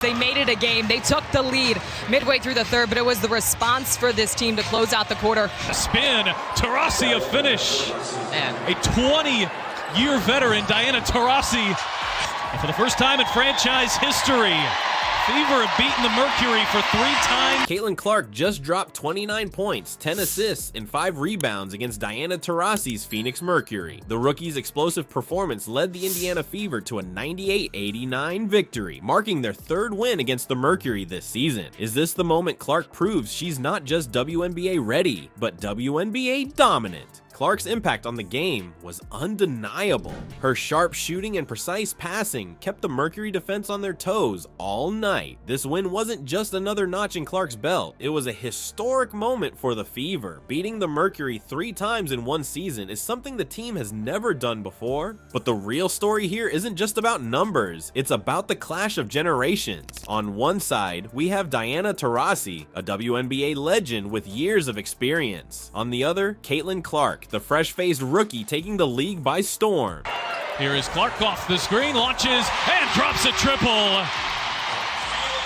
They made it a game. They took the lead midway through the third, but it was the response for this team to close out the quarter. A spin, Taurasi a finish. And a 20-year veteran, Diana Taurasi. And for the first time in franchise history, Fever have beaten the Mercury for 3 times. Caitlin Clark just dropped 29 points, 10 assists, and 5 rebounds against Diana Taurasi's Phoenix Mercury. The rookie's explosive performance led the Indiana Fever to a 98-89 victory, marking their 3rd win against the Mercury this season. Is this the moment Clark proves she's not just WNBA-ready, but WNBA-dominant? Clark's impact on the game was undeniable. Her sharp shooting and precise passing kept the Mercury defense on their toes all night. This win wasn't just another notch in Clark's belt, it was a historic moment for the Fever. Beating the Mercury 3 times in one season is something the team has never done before. But the real story here isn't just about numbers, it's about the clash of generations. On one side, we have Diana Taurasi, a WNBA legend with years of experience. On the other, Caitlin Clark, the fresh-faced rookie taking the league by storm. Here is Clark off the screen, launches, and drops a triple.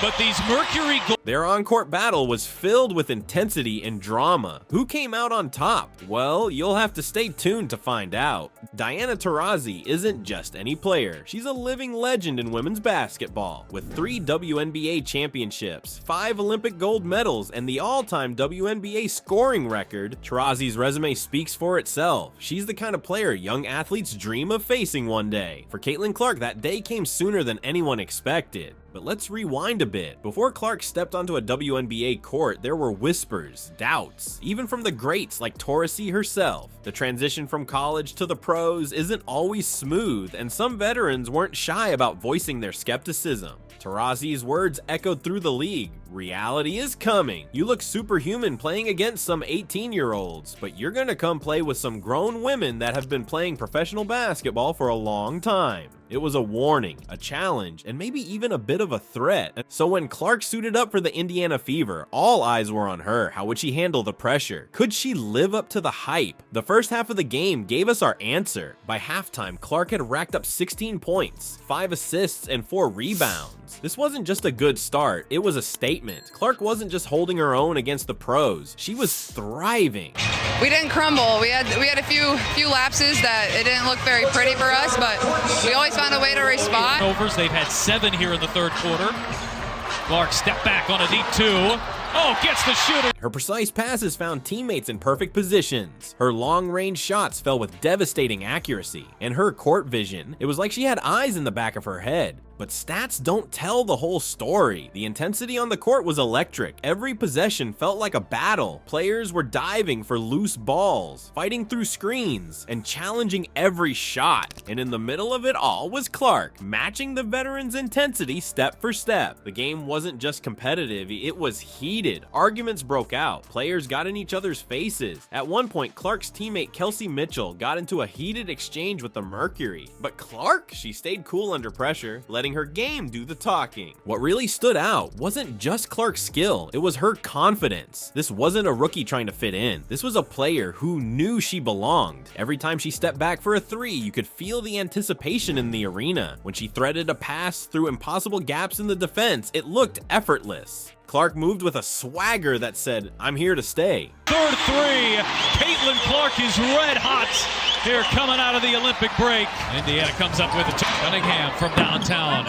But these Mercury... Their on-court battle was filled with intensity and drama. Who came out on top? Well, you'll have to stay tuned to find out. Diana Taurasi isn't just any player. She's a living legend in women's basketball. With 3 WNBA championships, 5 Olympic gold medals, and the all-time WNBA scoring record, Taurasi's resume speaks for itself. She's the kind of player young athletes dream of facing one day. For Caitlin Clark, that day came sooner than anyone expected. But let's rewind a bit. Before Clark stepped onto a WNBA court, there were whispers, doubts, even from the greats like Taurasi herself. The transition from college to the pros isn't always smooth, and some veterans weren't shy about voicing their skepticism. Taurasi's words echoed through the league. Reality is coming. You look superhuman playing against some 18-year-olds, but you're gonna come play with some grown women that have been playing professional basketball for a long time. It was a warning, a challenge, and maybe even a bit of a threat. So when Clark suited up for the Indiana Fever, all eyes were on her. How would she handle the pressure? Could she live up to the hype? The first half of the game gave us our answer. By halftime, Clark had racked up 16 points, 5 assists, and 4 rebounds. This wasn't just a good start, it was a statement. Clark wasn't just holding her own against the pros, she was thriving. We didn't crumble. We had a few lapses that it didn't look very pretty for us, but we always found a way to respond. Overs, they've had 7 here in the 3rd quarter. Clark stepped back on a deep 2. Oh, gets the shooter. Her precise passes found teammates in perfect positions. Her long-range shots fell with devastating accuracy. And her court vision, it was like she had eyes in the back of her head. But stats don't tell the whole story. The intensity on the court was electric. Every possession felt like a battle. Players were diving for loose balls, fighting through screens, and challenging every shot. And in the middle of it all was Clark, matching the veterans' intensity step for step. The game wasn't just competitive, it was heated. Arguments broke out. Players got in each other's faces. At one point, Clark's teammate Kelsey Mitchell got into a heated exchange with the Mercury. But Clark, she stayed cool under pressure, letting her game do the talking. What really stood out wasn't just Clark's skill, it was her confidence. This wasn't a rookie trying to fit in. This was a player who knew she belonged. Every time she stepped back for a 3, you could feel the anticipation in the arena. When she threaded a pass through impossible gaps in the defense, it looked effortless. Clark moved with a swagger that said, "I'm here to stay." 3rd 3, Caitlin Clark is red hot here coming out of the Olympic break. Indiana comes up with it. Cunningham from downtown.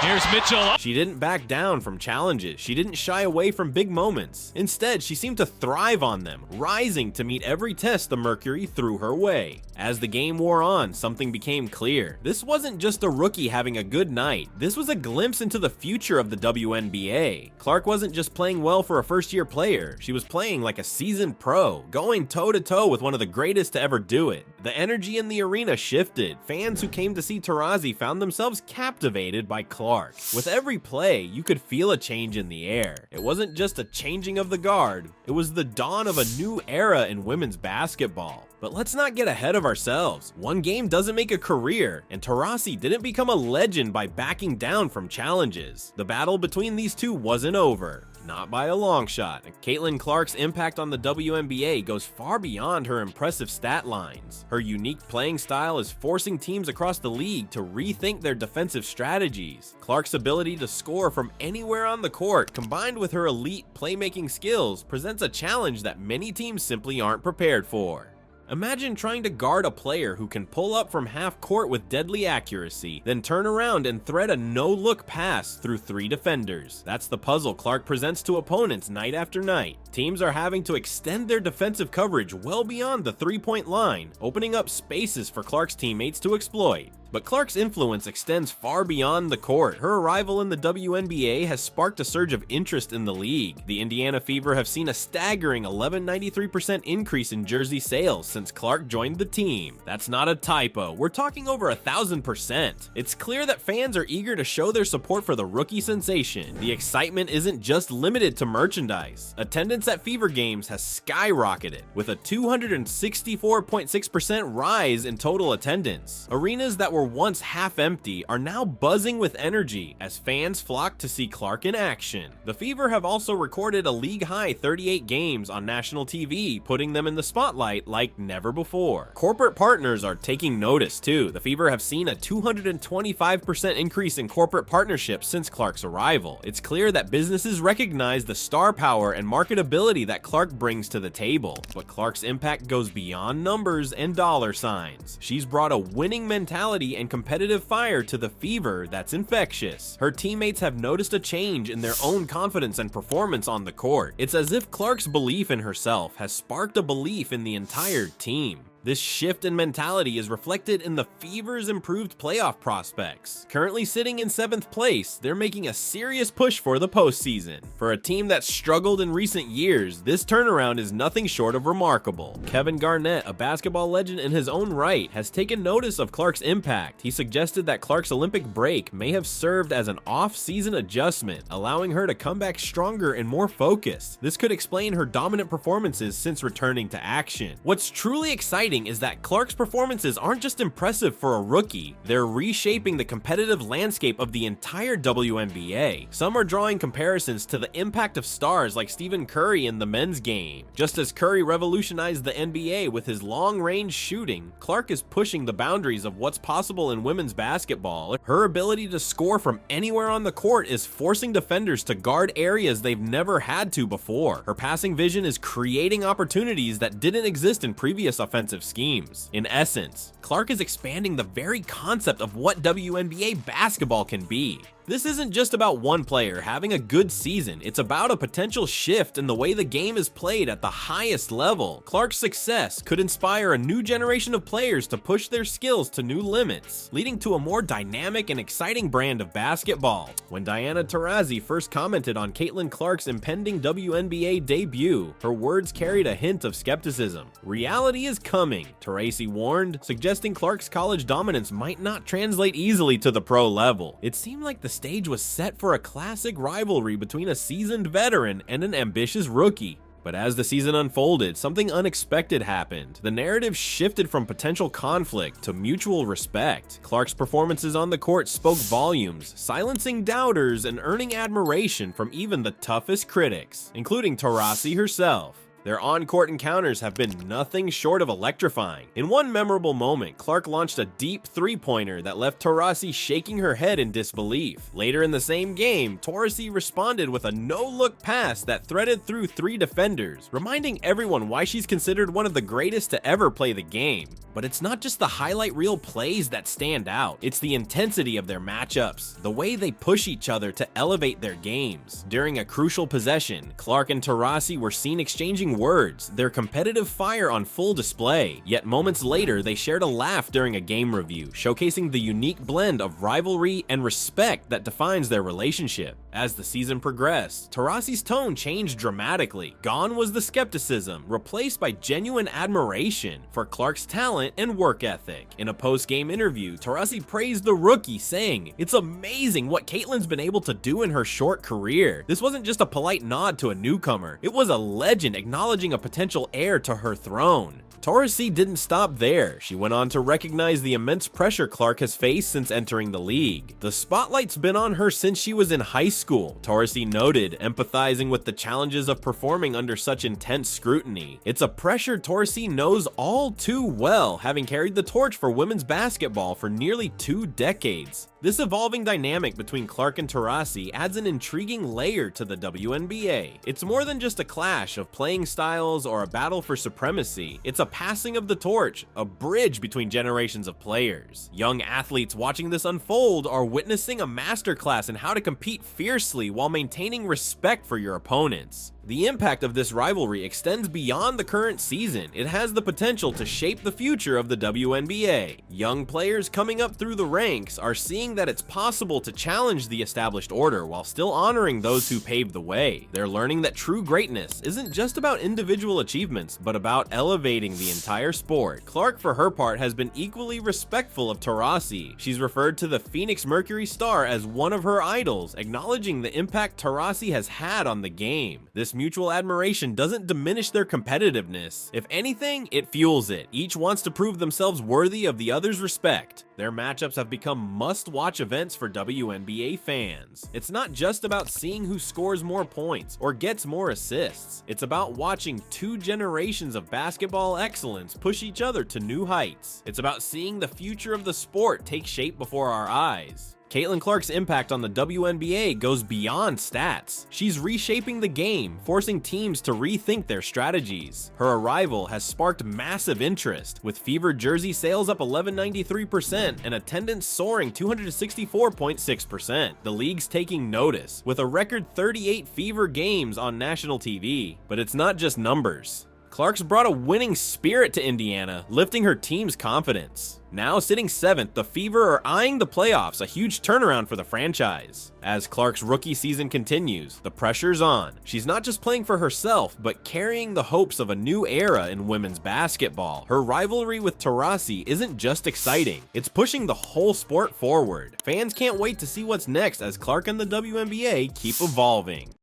Here's Mitchell. She didn't back down from challenges. She didn't shy away from big moments. Instead, she seemed to thrive on them, rising to meet every test the Mercury threw her way. As the game wore on, something became clear. This wasn't just a rookie having a good night. This was a glimpse into the future of the WNBA. Clark wasn't just playing well for a first-year player. She was playing like a seasoned pro, going toe-to-toe with one of the greatest to ever do it. The energy in the arena shifted. Fans who came to see Taurasi found themselves captivated by Clark. With every play, you could feel a change in the air. It wasn't just a changing of the guard, it was the dawn of a new era in women's basketball. But let's not get ahead of ourselves. One game doesn't make a career, and Taurasi didn't become a legend by backing down from challenges. The battle between these two wasn't over. Not by a long shot. Caitlin Clark's impact on the WNBA goes far beyond her impressive stat lines. Her unique playing style is forcing teams across the league to rethink their defensive strategies. Clark's ability to score from anywhere on the court, combined with her elite playmaking skills, presents a challenge that many teams simply aren't prepared for. Imagine trying to guard a player who can pull up from half court with deadly accuracy, then turn around and thread a no-look pass through 3 defenders. That's the puzzle Clark presents to opponents night after night. Teams are having to extend their defensive coverage well beyond the 3-point line, opening up spaces for Clark's teammates to exploit. But Clark's influence extends far beyond the court. Her arrival in the WNBA has sparked a surge of interest in the league. The Indiana Fever have seen a staggering 1193% increase in jersey sales since Clark joined the team. That's not a typo, we're talking over 1,000%. It's clear that fans are eager to show their support for the rookie sensation. The excitement isn't just limited to merchandise. Attendance at Fever games has skyrocketed, with a 264.6% rise in total attendance. Arenas that were once half empty are now buzzing with energy as fans flock to see Clark in action. The Fever have also recorded a league-high 38 games on national TV, putting them in the spotlight like never before. Corporate partners are taking notice too. The Fever have seen a 225% increase in corporate partnerships since Clark's arrival. It's clear that businesses recognize the star power and marketability that Clark brings to the table. But Clark's impact goes beyond numbers and dollar signs. She's brought a winning mentality and competitive fire to the Fever that's infectious. Her teammates have noticed a change in their own confidence and performance on the court. It's as if Clark's belief in herself has sparked a belief in the entire team. This shift in mentality is reflected in the Fever's improved playoff prospects. Currently sitting in 7th place, they're making a serious push for the postseason. For a team that's struggled in recent years, this turnaround is nothing short of remarkable. Kevin Garnett, a basketball legend in his own right, has taken notice of Clark's impact. He suggested that Clark's Olympic break may have served as an off-season adjustment, allowing her to come back stronger and more focused. This could explain her dominant performances since returning to action. What's truly exciting is that Clark's performances aren't just impressive for a rookie, they're reshaping the competitive landscape of the entire WNBA. Some are drawing comparisons to the impact of stars like Stephen Curry in the men's game. Just as Curry revolutionized the NBA with his long-range shooting, Clark is pushing the boundaries of what's possible in women's basketball. Her ability to score from anywhere on the court is forcing defenders to guard areas they've never had to before. Her passing vision is creating opportunities that didn't exist in previous offensive schemes. In essence, Clark is expanding the very concept of what WNBA basketball can be. This isn't just about one player having a good season, it's about a potential shift in the way the game is played at the highest level. Clark's success could inspire a new generation of players to push their skills to new limits, leading to a more dynamic and exciting brand of basketball. When Diana Taurasi first commented on Caitlin Clark's impending WNBA debut, her words carried a hint of skepticism. Reality is coming, Taurasi warned, suggesting Clark's college dominance might not translate easily to the pro level. It seemed like the stage was set for a classic rivalry between a seasoned veteran and an ambitious rookie. But as the season unfolded, something unexpected happened. The narrative shifted from potential conflict to mutual respect. Clark's performances on the court spoke volumes, silencing doubters and earning admiration from even the toughest critics, including Taurasi herself. Their on-court encounters have been nothing short of electrifying. In one memorable moment, Clark launched a deep three-pointer that left Taurasi shaking her head in disbelief. Later in the same game, Taurasi responded with a no-look pass that threaded through 3 defenders, reminding everyone why she's considered one of the greatest to ever play the game. But it's not just the highlight reel plays that stand out, it's the intensity of their matchups, the way they push each other to elevate their games. During a crucial possession, Clark and Taurasi were seen exchanging words, their competitive fire on full display. Yet moments later, they shared a laugh during a game review, showcasing the unique blend of rivalry and respect that defines their relationship. As the season progressed, Taurasi's tone changed dramatically. Gone was the skepticism, replaced by genuine admiration for Clark's talent and work ethic. In a post-game interview, Taurasi praised the rookie, saying, "It's amazing what Caitlin's been able to do in her short career. This wasn't just a polite nod to a newcomer, it was a legend acknowledging a potential heir to her throne." Taurasi didn't stop there. She went on to recognize the immense pressure Clark has faced since entering the league. The spotlight's been on her since she was in high school, Taurasi noted, empathizing with the challenges of performing under such intense scrutiny. It's a pressure Taurasi knows all too well, having carried the torch for women's basketball for nearly 2 decades. This evolving dynamic between Clark and Taurasi adds an intriguing layer to the WNBA. It's more than just a clash of playing styles or a battle for supremacy. It's a passing of the torch, a bridge between generations of players. Young athletes watching this unfold are witnessing a masterclass in how to compete fiercely while maintaining respect for your opponents. The impact of this rivalry extends beyond the current season. It has the potential to shape the future of the WNBA. Young players coming up through the ranks are seeing that it's possible to challenge the established order while still honoring those who paved the way. They're learning that true greatness isn't just about individual achievements, but about elevating the entire sport. Clark, for her part, has been equally respectful of Taurasi. She's referred to the Phoenix Mercury star as one of her idols, acknowledging the impact Taurasi has had on the game. This mutual admiration doesn't diminish their competitiveness. If anything, it fuels it. Each wants to prove themselves worthy of the other's respect. Their matchups have become must-watch events for WNBA fans. It's not just about seeing who scores more points or gets more assists. It's about watching 2 generations of basketball excellence push each other to new heights. It's about seeing the future of the sport take shape before our eyes. Caitlin Clark's impact on the WNBA goes beyond stats. She's reshaping the game, forcing teams to rethink their strategies. Her arrival has sparked massive interest, with Fever jersey sales up 1193% and attendance soaring 264.6%. The league's taking notice, with a record 38 Fever games on national TV. But it's not just numbers. Clark's brought a winning spirit to Indiana, lifting her team's confidence. Now sitting 7th, the Fever are eyeing the playoffs, a huge turnaround for the franchise. As Clark's rookie season continues, the pressure's on. She's not just playing for herself, but carrying the hopes of a new era in women's basketball. Her rivalry with Taurasi isn't just exciting, it's pushing the whole sport forward. Fans can't wait to see what's next as Clark and the WNBA keep evolving.